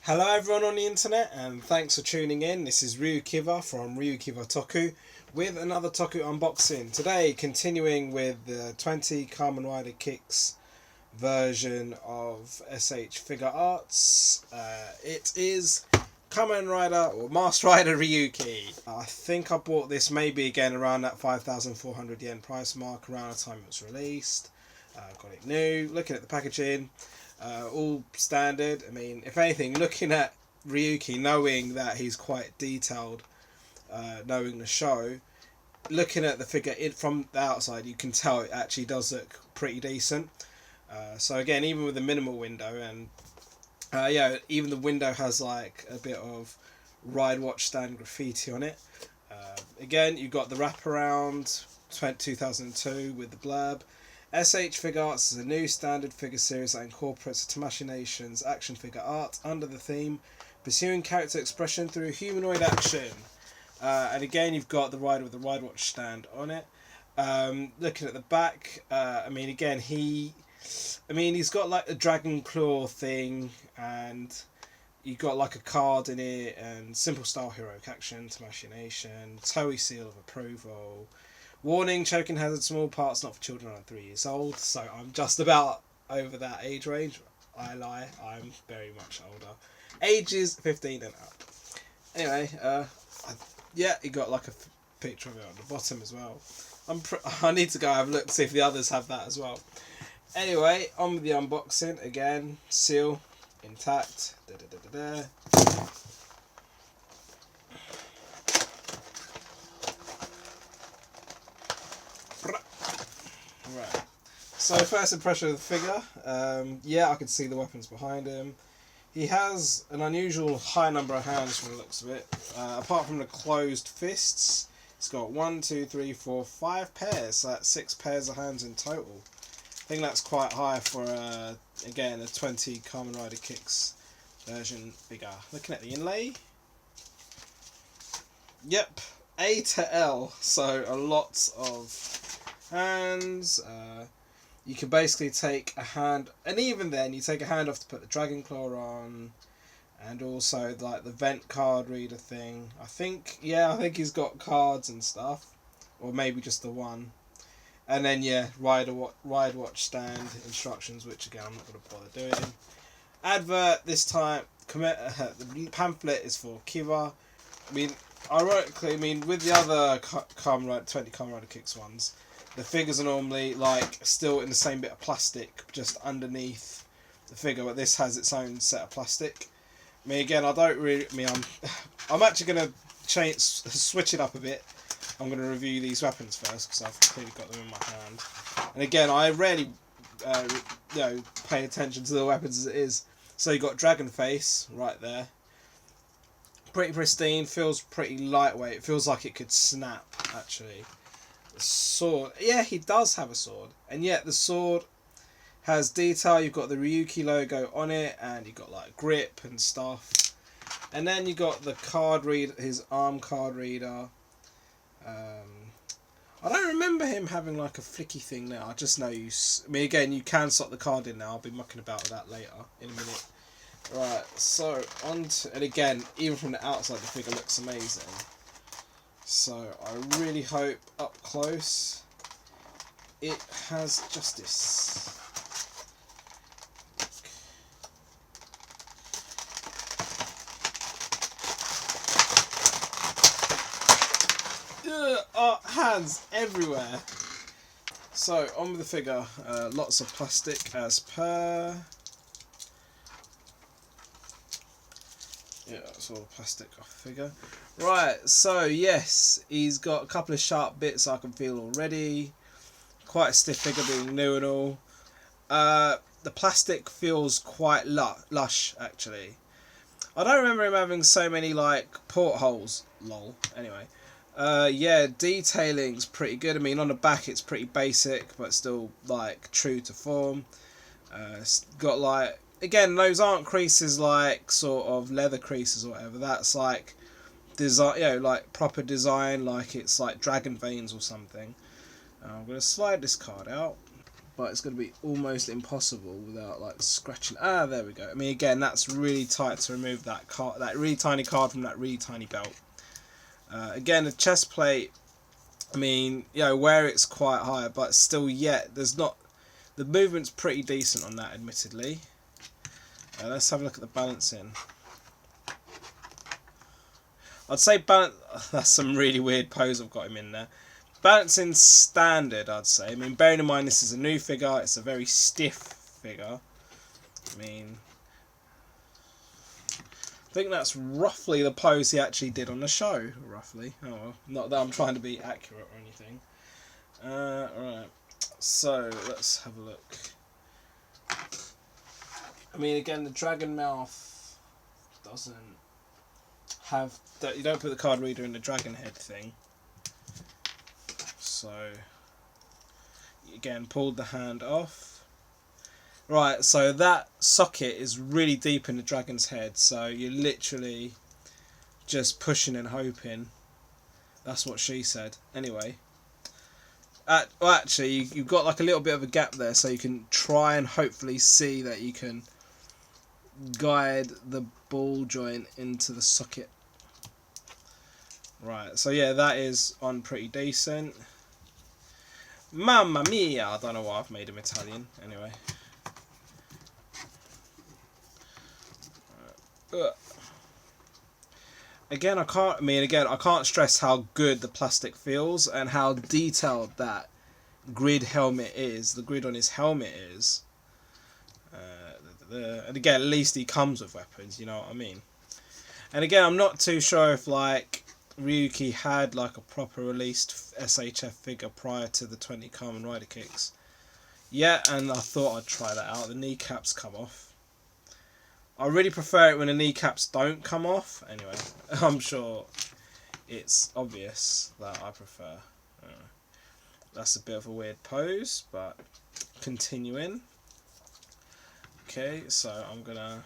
Hello everyone on the internet and thanks for tuning in. This is RyuKiva from RyuKiva Toku with another Toku unboxing. Today continuing with the 20 Kamen Rider Kicks version of S.H.Figuarts. It is Kamen Rider or Master Rider Ryuki. I think I bought this maybe again around that 5,400 yen price mark around the time it was released. Got it new, looking at the packaging. All standard. I mean, if anything, looking at Ryuki, knowing that he's quite detailed, knowing the show, looking at the figure from the outside, you can tell it actually does look pretty decent. So again, even with the minimal window, and yeah, even the window has like a bit of Ride Watch Stand graffiti on it. Again, you've got the wraparound 2002 with the blurb. S.H.Figuarts is a new standard figure series that incorporates Tamashii Nation's action figure art under the theme pursuing character expression through humanoid action. And again, you've got the rider with the Ride Watch Stand on it. Looking at the back, I mean, again, he's got like a dragon claw thing, and you've got like a card in it, and simple style heroic action, Tamashii Nation, Toei seal of approval. Warning, choking hazard, small parts not for children under 3 years old. So I'm just about over that age range. I lie, I'm very much older. Ages 15 and up. Anyway, yeah, you got like a picture of it on the bottom as well. I need to go have a look to see if the others have that as well. Anyway, on with the unboxing again. Seal intact. Right. So first impression of the figure. Yeah, I can see the weapons behind him. He has an unusual high number of hands from the looks of it. Apart from the closed fists, he's got 1, 2, 3, 4, 5 pairs. So that's 6 pairs of hands in total. I think that's quite high for again a 20 Kamen Rider Kicks version figure. Looking at the inlay. Yep, A to L. So a lot of hands. You can basically take a hand, and even then you take a hand off to put the dragon claw on, and also like the vent card reader thing. I think he's got cards and stuff, or maybe just the one. And then yeah, ride watch stand instructions, which again I'm not going to bother doing. Advert this time. The pamphlet is for Kiva. I mean, ironically, with the other 20 Kamen Rider Kicks ones, the figures are normally like still in the same bit of plastic just underneath the figure, but this has its own set of plastic. I mean, again, I don't really. I'm actually going to switch it up a bit. I'm going to review these weapons first because I've clearly got them in my hand. And again, I rarely, pay attention to the weapons as it is. So you got Dragon Face right there. Pretty pristine. Feels pretty lightweight. It feels like it could snap actually. Sword, yeah, he does have a sword, and yet the sword has detail. You've got the Ryuki logo on it, and you've got like grip and stuff, and then you got the card reader, his arm card reader. I don't remember him having like a flicky thing now. I just know again, you can slot the card in now. I'll be mucking about with that later in a minute. Right, so and again, even from the outside, the figure looks amazing. So I really hope up close it has justice. Hands everywhere. So on with the figure. Lots of plastic as per. Yeah, that's all plastic off the figure. Right, so yes, he's got a couple of sharp bits I can feel already. Quite a stiff figure being new and all. The plastic feels quite lush actually. I don't remember him having so many like portholes. Lol. Anyway. Yeah, detailing's pretty good. I mean, on the back it's pretty basic, but still like true to form. It's got like, again, those aren't creases like sort of leather creases or whatever. That's like design, like proper design, like it's like dragon veins or something. I'm going to slide this card out. but it's going to be almost impossible without like scratching. Ah, there we go. I mean, again, that's really tight to remove that card, that really tiny card from that really tiny belt. Again, the chest plate, I mean, you know, where it's quite high, but still yet, there's not, the movement's pretty decent on that, admittedly. Let's have a look at the balancing. I'd say balance, that's some really weird pose I've got him in there. Balancing standard, I'd say. I mean, bearing in mind this is a new figure, it's a very stiff figure. I mean, I think that's roughly the pose he actually did on the show, roughly. Oh well, not that I'm trying to be accurate or anything. Alright, so let's have a look. I mean, again, the dragon mouth doesn't have that. You don't put the card reader in the dragon head thing. So again, pulled the hand off. Right, so that socket is really deep in the dragon's head, so you're literally just pushing and hoping. That's what she said. Anyway, well, actually, you've got like a little bit of a gap there, so you can try and hopefully see that you can guide the ball joint into the socket. Right, so yeah, that is on pretty decent. Mamma mia! I don't know why I've made him Italian. Anyway. Again, I can't stress how good the plastic feels and how detailed that grid helmet is. The grid on his helmet is. And again, at least he comes with weapons, you know what I mean? And again, I'm not too sure if like Ryuki had like a proper released S.H.F. figure prior to the 20 Kamen Rider Kicks. Yeah, and I thought I'd try that out. The kneecaps come off. I really prefer it when the kneecaps don't come off. Anyway, I'm sure it's obvious that I prefer. That's a bit of a weird pose, but continuing. Okay, so I'm gonna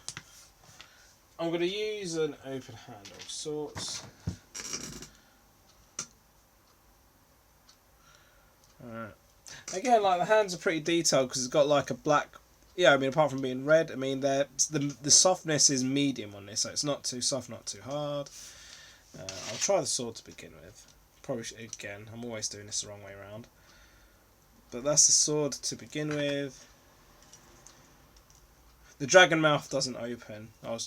use an open hand of sorts. Alright. Again, like the hands are pretty detailed because it's got like a black. Yeah, I mean, apart from being red, I mean, the softness is medium on this, so it's not too soft, not too hard. I'll try the sword to begin with. Probably again, I'm always doing this the wrong way around. But that's the sword to begin with. The dragon mouth doesn't open. I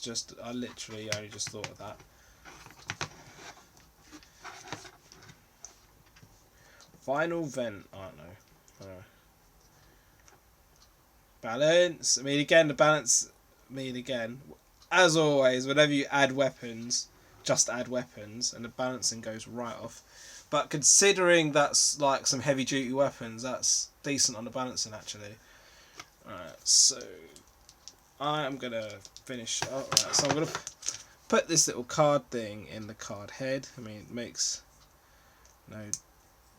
literally only just thought of that. Final vent. I don't know. Balance. I mean, again, the balance. I mean, again, as always, whenever you add weapons, just add weapons, and the balancing goes right off. But considering that's like some heavy duty weapons, that's decent on the balancing actually. Alright, so I am gonna finish. Alright, so I'm gonna put this little card thing in the card head. I mean, it makes no.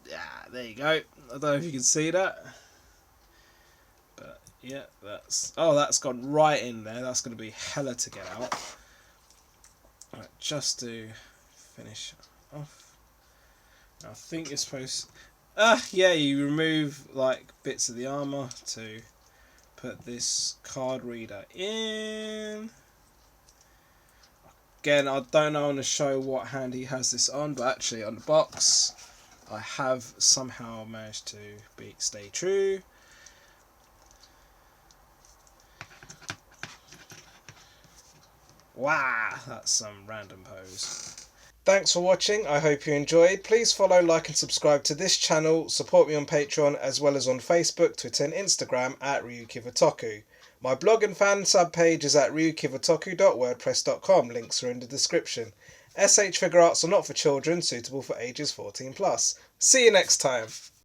Yeah, there you go. I don't know if you can see that. But yeah, that's gone right in there. That's going to be hella to get out. Right, just to finish off. I think you're supposed. Yeah, you remove like bits of the armor to put this card reader in. Again, I don't know on the show what hand he has this on, but actually on the box, I have somehow managed to stay true. Wow, that's some random pose. Thanks for watching, I hope you enjoyed. Please follow, like and subscribe to this channel, support me on Patreon as well as on Facebook, Twitter and Instagram at RyuKiva Toku. My blog and fan sub page is at ryukivatoku.wordpress.com, links are in the description. S.H.Figuarts are not for children, suitable for ages 14+. See you next time.